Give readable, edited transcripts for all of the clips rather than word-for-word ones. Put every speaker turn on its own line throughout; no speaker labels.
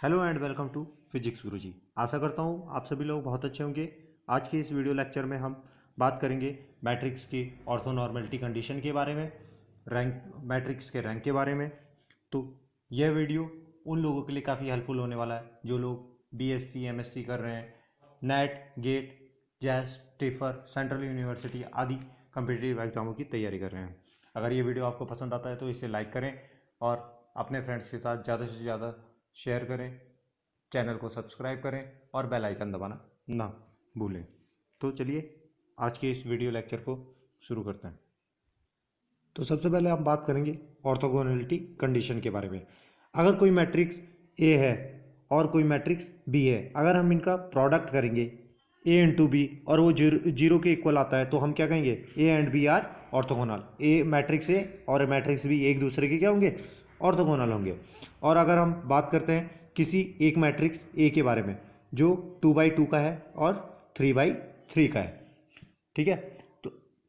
Hello and welcome to physics Guruji. आशा करता हूँ आप सभी लोग बहुत अच्छे होंगे। आज के इस वीडियो लेक्चर में हम बात करेंगे मैट्रिक्स की ऑर्थोनॉर्मेलिटी कंडीशन के बारे में, रैंक मैट्रिक्स के रैंक के बारे में। तो यह वीडियो उन लोगों के लिए काफ़ी हेल्पफुल होने वाला है जो लोग बीएससी एमएससी कर रहे हैं, नेट गेट जैस टेफर सेंट्रल यूनिवर्सिटी आदि कम्पिटिटिव एग्जामों की तैयारी कर रहे हैं। अगर ये वीडियो आपको पसंद आता है तो इसे लाइक करें और अपने फ्रेंड्स के साथ ज़्यादा से ज़्यादा शेयर करें, चैनल को सब्सक्राइब करें और बेल आइकन दबाना ना भूलें। तो चलिए आज के इस वीडियो लेक्चर को शुरू करते हैं। तो सबसे पहले हम बात करेंगे ऑर्थोगोनैलिटी कंडीशन के बारे में। अगर कोई मैट्रिक्स ए है और कोई मैट्रिक्स बी है, अगर हम इनका प्रोडक्ट करेंगे ए इंटू बी और वो जीरो के इक्वल आता है तो हम क्या कहेंगे, A and B are orthogonal. A matrix A और मैट्रिक्स बी एक दूसरे के क्या होंगे, ऑर्थोगोनल होंगे। और अगर हम बात करते हैं किसी एक मैट्रिक्स ए के बारे में जो 2/2 का है और 3/3 का है, ठीक है,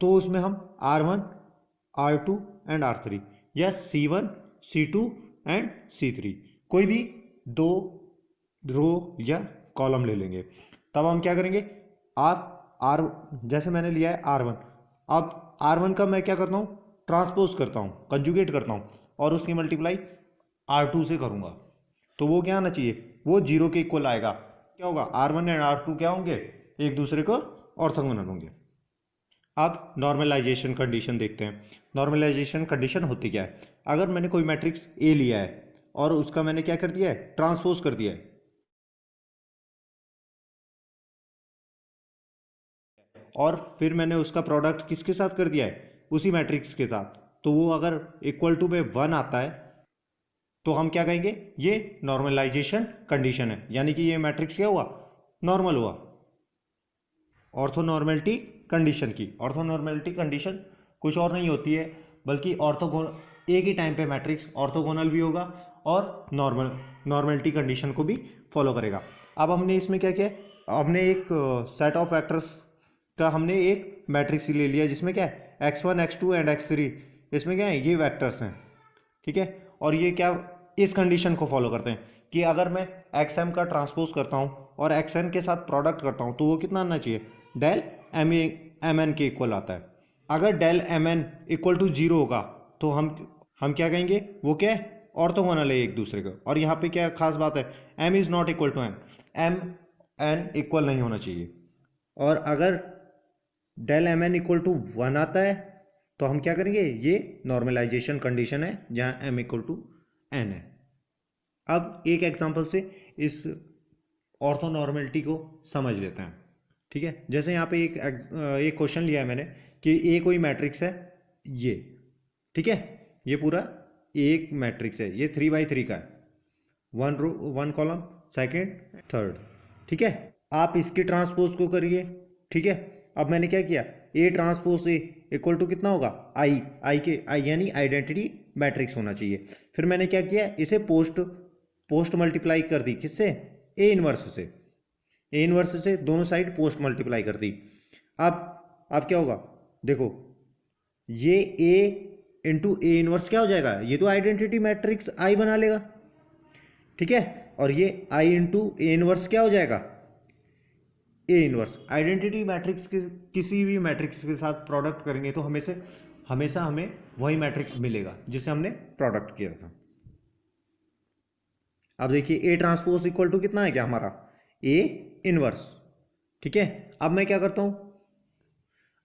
तो उसमें हम R1 R2 एंड R3 या C1 C2 एंड C3 कोई भी दो रो या कॉलम ले लेंगे। तब हम क्या करेंगे, आर जैसे मैंने लिया है R1, अब R1 का मैं क्या करता हूँ, ट्रांसपोज करता हूँ, कंजुगेट करता हूँ और उसकी मल्टीप्लाई R2 से करूँगा। तो वो क्या आना चाहिए, वो जीरो के इक्वल आएगा। क्या होगा, R1 एंड R2 क्या होंगे, एक दूसरे को ऑर्थोगोनल होंगे। अब नॉर्मलाइजेशन कंडीशन देखते हैं। नॉर्मलाइजेशन कंडीशन होती क्या है, अगर मैंने कोई मैट्रिक्स ए लिया है और उसका मैंने क्या कर दिया है, ट्रांसपोज कर दिया है, और फिर मैंने उसका प्रोडक्ट किसके साथ कर दिया है, उसी मैट्रिक्स के साथ, तो वो अगर इक्वल टू में 1 आता है तो हम क्या कहेंगे, ये नॉर्मलाइजेशन कंडीशन है, यानी कि ये मैट्रिक्स क्या हुआ, नॉर्मल हुआ। ऑर्थोनॉर्मेलिटी कंडीशन की ऑर्थोनॉर्मेलिटी कंडीशन कुछ और नहीं होती है बल्कि एक ही टाइम पे मैट्रिक्स ऑर्थोगोनल भी होगा और नॉर्मलिटी कंडीशन को भी फॉलो करेगा। अब हमने इसमें क्या किया, हमने एक सेट ऑफ वेक्टर्स का हमने एक मैट्रिक्स ले लिया जिसमें क्या है x1 x2 एंड x3, इसमें क्या है, ये वेक्टर्स हैं, ठीक है। और ये क्या इस कंडीशन को फॉलो करते हैं कि अगर मैं xm का ट्रांसपोज करता हूँ और xn के साथ प्रोडक्ट करता हूँ तो वो कितना आना चाहिए, डेल एम एन के इक्वल आता है। अगर del M N equal to zero होगा तो हम क्या कहेंगे, वो क्या है, ऑर्थोगोनल है एक दूसरे का। और यहाँ पे क्या खास बात है, M is not equal to N, M N equal नहीं होना चाहिए। और अगर del M N equal to 1 आता है तो हम क्या करेंगे, ये नॉर्मलाइजेशन कंडीशन है जहाँ एम इक्वल टू एन है। अब एक एग्जांपल से इस ऑर्थोनॉर्मेलिटी को समझ लेते हैं, ठीक है। जैसे यहाँ पे एक क्वेश्चन लिया है मैंने कि ए कोई मैट्रिक्स है ये, ठीक है, ये पूरा एक मैट्रिक्स है, ये 3/3 का है, 1 रो 1 कॉलम सेकंड थर्ड, ठीक है। आप इसके ट्रांसपोज को करिए, ठीक है। अब मैंने क्या किया, A transpose A equal to कितना होगा, आई यानी आइडेंटिटी मैट्रिक्स होना चाहिए। फिर मैंने क्या किया, इसे पोस्ट मल्टीप्लाई कर दी, किससे, ए इनवर्स से, ए इनवर्स से दोनों साइड पोस्ट मल्टीप्लाई कर दी। अब क्या होगा, देखो ये ए इंटू ए इनवर्स क्या हो जाएगा, ये तो आइडेंटिटी मैट्रिक्स आई बना लेगा, ठीक है। और ये आई इंटू ए इनवर्स क्या हो जाएगा, ए इनवर्स। आइडेंटिटी मैट्रिक्स के किसी भी मैट्रिक्स के साथ प्रोडक्ट करेंगे तो हमेशा हमें वही मैट्रिक्स मिलेगा जिसे हमने प्रोडक्ट किया था। अब देखिए ए ट्रांसपोज इक्वल टू कितना है क्या हमारा, ए इनवर्स, ठीक है। अब मैं क्या करता हूं,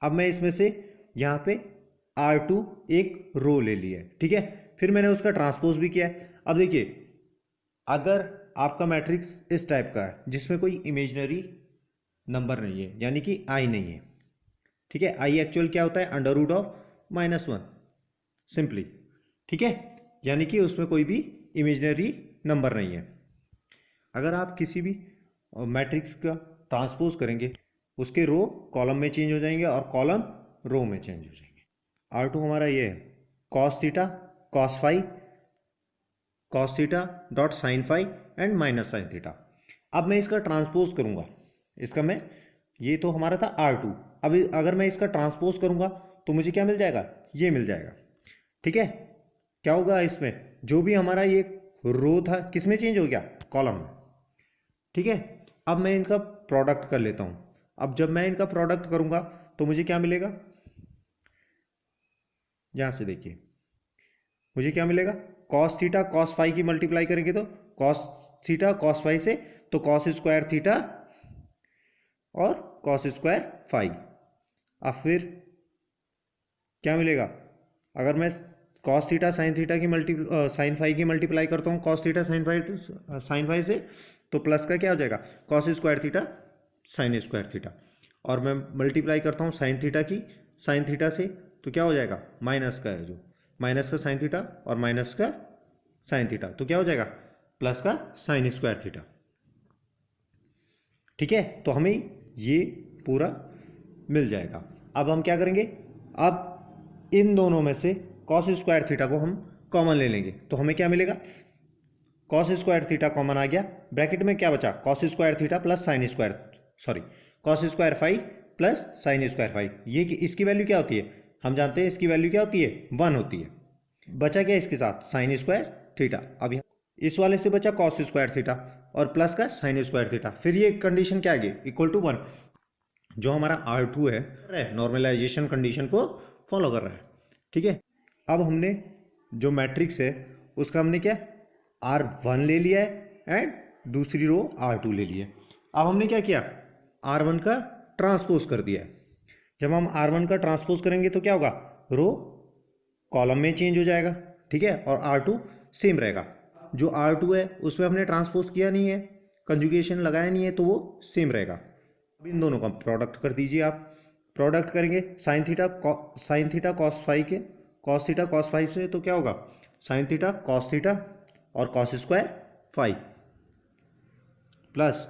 अब मैं इसमें से यहाँ पे R2 एक रो ले लिया है, ठीक है। फिर मैंने उसका ट्रांसपोज भी किया है। अब देखिए अगर आपका मैट्रिक्स इस टाइप का है जिसमें कोई इमेजिनरी नंबर नहीं है, यानी कि आई नहीं है, ठीक है, आई एक्चुअल क्या होता है, √(-1) सिंपली, ठीक है, यानी कि उसमें कोई भी इमेजिनरी नंबर नहीं है। अगर आप किसी भी मैट्रिक्स का ट्रांसपोज करेंगे उसके रो कॉलम में चेंज हो जाएंगे और कॉलम रो में चेंज हो जाएंगे। R2 हमारा ये है cos theta cos phi cos theta dot sine phi and minus sine theta. अब मैं इसका ट्रांसपोज करूंगा, इसका मैं, ये तो हमारा था R2, अब अगर मैं इसका ट्रांसपोज करूंगा तो मुझे क्या मिल जाएगा, ये मिल जाएगा, ठीक है। क्या होगा इसमें, जो भी हमारा ये रो था, किस में चेंज हो गया, कॉलम में। ठीक है, अब मैं इनका प्रोडक्ट कर लेता हूं। अब जब मैं इनका प्रोडक्ट करूंगा तो मुझे क्या मिलेगा, यहां से देखिए मुझे क्या मिलेगा, कॉस थीटा कॉस फाई की मल्टीप्लाई करेंगे तो कॉस थीटा कॉस फाई से, तो कॉस स्क्वायर थीटा और कॉस स्क्वायर फाई। अब फिर क्या मिलेगा, अगर मैं कॉस थीटा साइन थीटा की साइन फाई की मल्टीप्लाई करता हूँ कॉस थीटा साइन फाई से, तो प्लस का क्या हो जाएगा, cos square theta sine square theta. और मैं मल्टीप्लाई करता हूँ साइन थीटा की साइन थीटा से, तो क्या हो जाएगा, माइनस का है जो, माइनस का साइन थीटा और माइनस का साइन थीटा, तो क्या हो जाएगा, प्लस का साइन स्क्वायर थीटा। ठीक है, तो हमें ये पूरा मिल जाएगा। अब हम क्या करेंगे, अब इन दोनों में से कॉस स्क्वायर थीटा को हम कॉमन ले लेंगे, तो हमें क्या मिलेगा, कॉस स्क्वायर थीटा कॉमन आ गया, ब्रैकेट में क्या बचा, cos square theta plus sine square, sorry cos square phi plus sine square phi. ये इसकी वैल्यू क्या होती है, हम जानते हैं इसकी वैल्यू क्या होती है, 1 होती है। बचा क्या इसके साथ, साइन स्क्वायर थीटा। अब इस वाले से बचा कॉस स्क्वायर थीटा और प्लस का साइन स्क्वायर थीटा। फिर ये कंडीशन क्या आ गई, इक्वल टू 1। जो हमारा R2 है नॉर्मलाइजेशन कंडीशन को फॉलो कर रहा है। ठीक है, अब हमने जो मैट्रिक्स है उसका हमने क्या R1 ले लिया है एंड दूसरी रो R2 ले ली है। अब हमने क्या किया, R1 का ट्रांसपोज कर दिया है। जब हम R1 का ट्रांसपोज करेंगे तो क्या होगा, रो कॉलम में चेंज हो जाएगा। ठीक है, और R2 सेम रहेगा। जो R2 है उसमें हमने ट्रांसपोज किया नहीं है, कंजुगेशन लगाया नहीं है, तो वो सेम रहेगा। अब इन दोनों का प्रोडक्ट कर दीजिए आप। प्रोडक्ट करेंगे साइन थीटा कॉस फाइव के कॉस थीटा कॉस फाइव से, तो क्या होगा, साइन थीटा कॉस थीटा और कॉस स्क्वायर फाइव प्लस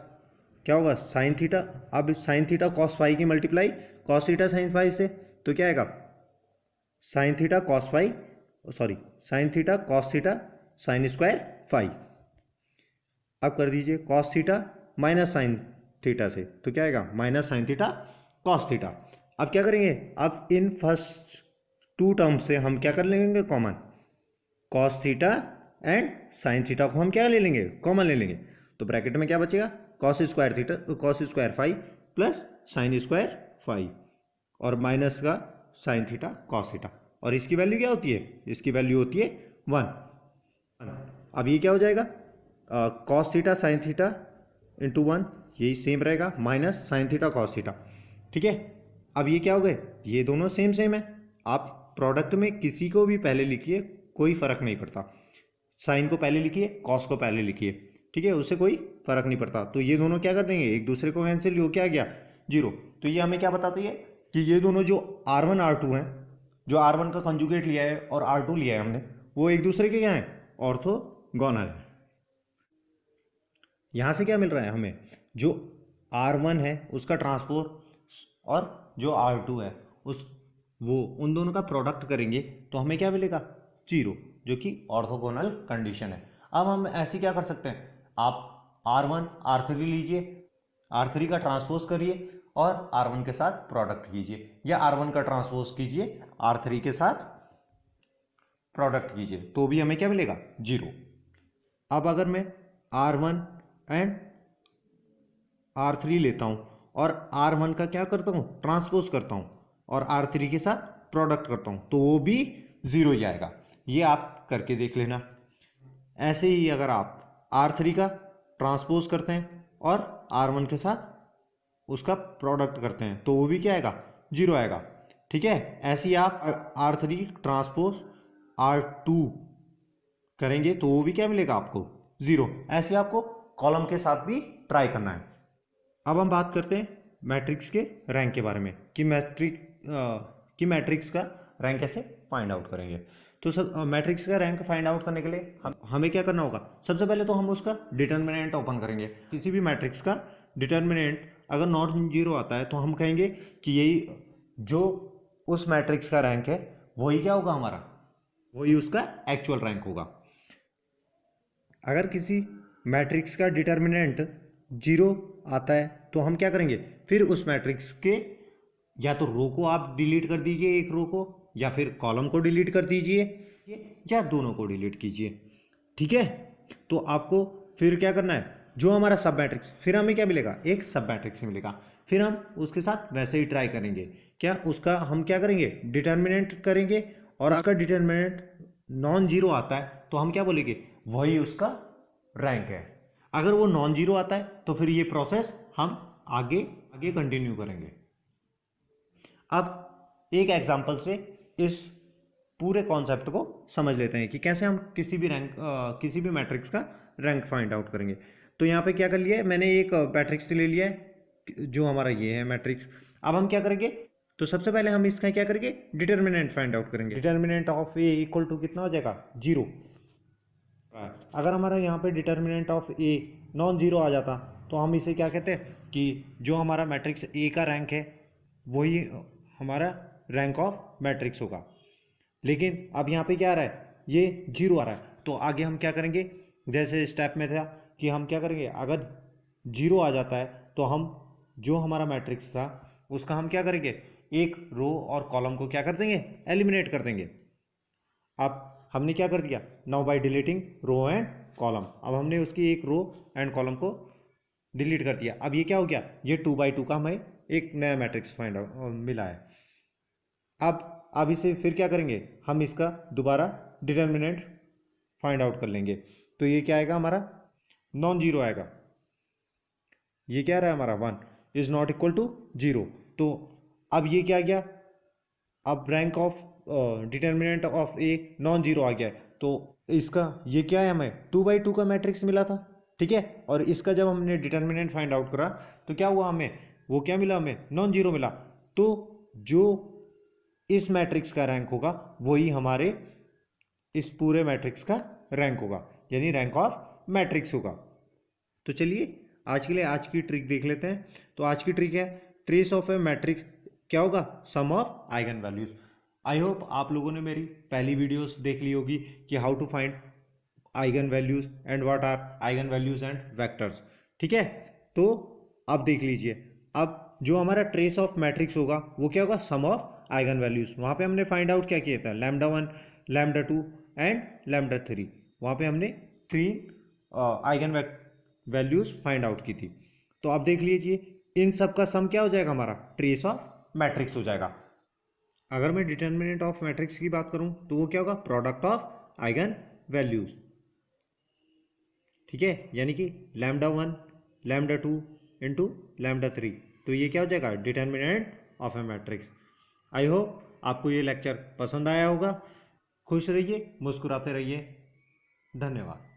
क्या होगा साइन थीटा, अब साइन थीटा कॉस फाइव की multiply cos theta sine five से, तो क्या आएगा, sine theta cos five sorry sine theta cos theta sine square five. अब कर दीजिए cos theta minus sine theta से, तो क्या आएगा, minus sine theta cos theta. अब क्या करेंगे, अब इन फर्स्ट टू टर्म से हम क्या कर लेंगे common, cos theta and sine theta को हम क्या ले लेंगे, कॉमन ले लेंगे। तो ब्रैकेट में क्या बचेगा, cos square theta cos square five plus sine square five और माइनस का साइन थीटा कॉस थीटा। और इसकी वैल्यू क्या होती है, इसकी वैल्यू होती है 1। अब ये क्या हो जाएगा, cos theta sine theta into 1, यही सेम रहेगा, minus sine theta cos theta. ठीक है, अब ये क्या हो गए, ये दोनों सेम सेम है। आप प्रोडक्ट में किसी को भी पहले लिखिए, कोई फर्क नहीं पड़ता। साइन को पहले लिखिए, कॉस को पहले लिखिए, ठीक है, उससे कोई फर्क नहीं पड़ता। तो ये दोनों क्या कर देंगे, एक दूसरे को कैंसिल, हो क्या गया, 0। तो ये हमें क्या बताती है कि ये दोनों जो R1 R2 हैं, जो R1 का कंजुगेट लिया है और R2 लिया है हमने, वो एक दूसरे के क्या हैं, ऑर्थोगोनल है। यहाँ से क्या मिल रहा है हमें, जो R1 है उसका ट्रांसपोज और जो R2 है उस वो उन दोनों का प्रोडक्ट करेंगे तो हमें क्या मिलेगा, 0, जो कि ऑर्थोगोनल कंडीशन है। अब हम ऐसे क्या कर सकते हैं, आप R1 R3 लीजिए, R3 का ट्रांसपोज करिए और R1 के साथ प्रोडक्ट कीजिए, या R1 का ट्रांसपोज कीजिए R3 के साथ प्रोडक्ट कीजिए, तो भी हमें क्या मिलेगा, 0। अब अगर मैं R1 एंड R3 लेता हूँ और R1 का क्या करता हूँ, ट्रांसपोज करता हूँ और R3 के साथ प्रोडक्ट करता हूँ, तो वो भी 0 जाएगा। ये आप करके देख लेना। ऐसे ही अगर आप R3 का ट्रांसपोज करते हैं और R1 के साथ उसका प्रोडक्ट करते हैं, तो वो भी क्या आएगा, 0 आएगा। ठीक है, ऐसे ही आप R3 ट्रांसपोज R2 करेंगे तो वो भी क्या मिलेगा आपको, 0। ऐसे आपको कॉलम के साथ भी ट्राई करना है। अब हम बात करते हैं मैट्रिक्स के रैंक के बारे में, कि मैट्रिक्स का रैंक कैसे फाइंड आउट करेंगे। तो सब मैट्रिक्स का रैंक फाइंड आउट करने के लिए हमें क्या करना होगा, सबसे पहले तो हम उसका डिटर्मिनेंट ओपन करेंगे। किसी भी मैट्रिक्स का डिटर्मिनेंट अगर नॉट 0 आता है तो हम कहेंगे कि यही जो उस मैट्रिक्स का रैंक है वही क्या होगा हमारा, वही उसका एक्चुअल रैंक होगा। अगर किसी मैट्रिक्स का डिटर्मिनेंट 0 आता है तो हम क्या करेंगे, फिर उस मैट्रिक्स के या तो रो को आप डिलीट कर दीजिए, एक रो को, या फिर कॉलम को डिलीट कर दीजिए, या दोनों को डिलीट कीजिए। ठीक है, तो आपको फिर क्या करना है, जो हमारा सब मैट्रिक्स, फिर हमें क्या मिलेगा, एक सब मैट्रिक्स मिलेगा। फिर हम उसके साथ वैसे ही ट्राई करेंगे, क्या उसका हम क्या करेंगे, डिटर्मिनेंट करेंगे, और अगर डिटर्मिनेंट नॉन जीरो आता है तो हम क्या बोलेंगे, वही उसका रैंक है। अगर वो नॉन जीरो आता है तो फिर ये प्रोसेस हम आगे आगे कंटिन्यू करेंगे। अब एक एग्जांपल से इस पूरे कॉन्सेप्ट को समझ लेते हैं कि कैसे हम किसी भी मैट्रिक्स का रैंक फाइंड आउट करेंगे। तो यहाँ पे क्या कर लिया है मैंने, एक मैट्रिक्स ले लिया है जो हमारा ये है मैट्रिक्स। अब हम क्या करेंगे, तो सबसे पहले हम इसका क्या करेंगे, डिटर्मिनेंट फाइंड आउट करेंगे। Determinant of A equal to कितना हो जाएगा, जीरो। अगर हमारा यहाँ पे determinant of A non zero आ जाता तो हम इसे क्या कहते हैं कि जो हमारा मैट्रिक्स ए का रैंक है वही हमारा रैंक ऑफ मैट्रिक्स होगा। लेकिन अब यहाँ पे क्या आ रहा है, ये जीरो आ रहा है, तो आगे हम क्या करेंगे, जैसे स्टेप में था कि हम क्या करेंगे, अगर जीरो आ जाता है तो हम जो हमारा मैट्रिक्स था उसका हम क्या करेंगे, एक रो और कॉलम को क्या कर देंगे, एलिमिनेट कर देंगे। अब हमने क्या कर दिया, now by deleting row and column, अब हमने उसकी एक रो एंड कॉलम को डिलीट कर दिया। अब ये क्या हो गया, ये 2 by 2 का हमें एक नया मैट्रिक्स फाइंड आउट मिला है। अब इसे फिर क्या करेंगे, हम इसका दोबारा डिटर्मिनेंट फाइंड आउट कर लेंगे। तो ये क्या आएगा हमारा, नॉन जीरो आएगा। ये क्या रहा है हमारा, 1 is not equal to zero. तो अब ये क्या आ गया, अब rank of determinant of A non zero आ गया है। तो इसका ये क्या है, हमें 2 by 2 का मैट्रिक्स मिला था, ठीक है। और इसका जब हमने डिटर्मिनेंट फाइंड आउट करा तो क्या हुआ, हमें वो क्या मिला, हमें नॉन जीरो मिला। तो जो इस मैट्रिक्स का रैंक होगा वही हमारे इस पूरे मैट्रिक्स का रैंक होगा, यानी रैंक ऑफ मैट्रिक्स होगा। तो चलिए आज के लिए आज की ट्रिक देख लेते हैं। तो आज की ट्रिक है, ट्रेस ऑफ ए मैट्रिक्स क्या होगा, sum of eigen values. I hope आप लोगों ने मेरी पहली वीडियोस देख ली होगी कि how to find eigen values and what are eigen values and vectors, ठीक है। तो अब देख लीजिए, अब जो हमारा ट्रेस ऑफ मैट्रिक्स होगा वो क्या होगा, सम ऑफ आइगन वैल्यूज। वहाँ पे हमने फाइंड आउट क्या किया था, λ1 λ2 एंड λ3, वहाँ पे हमने 3 आइगन वैल्यूज फाइंड आउट की थी। तो अब देख लीजिए इन सब का सम क्या हो जाएगा, हमारा ट्रेस ऑफ मैट्रिक्स हो जाएगा। अगर मैं डिटर्मिनेंट ऑफ मैट्रिक्स की बात करूं तो वो क्या होगा, प्रोडक्ट ऑफ आइगन वैल्यूज, ठीक है। यानी कि λ1 λ2 इंटू λ3, तो ये क्या हो जाएगा, determinant of A matrix. I hope आपको ये लेक्चर पसंद आया होगा। खुश रहिए, मुस्कुराते रहिए, धन्यवाद।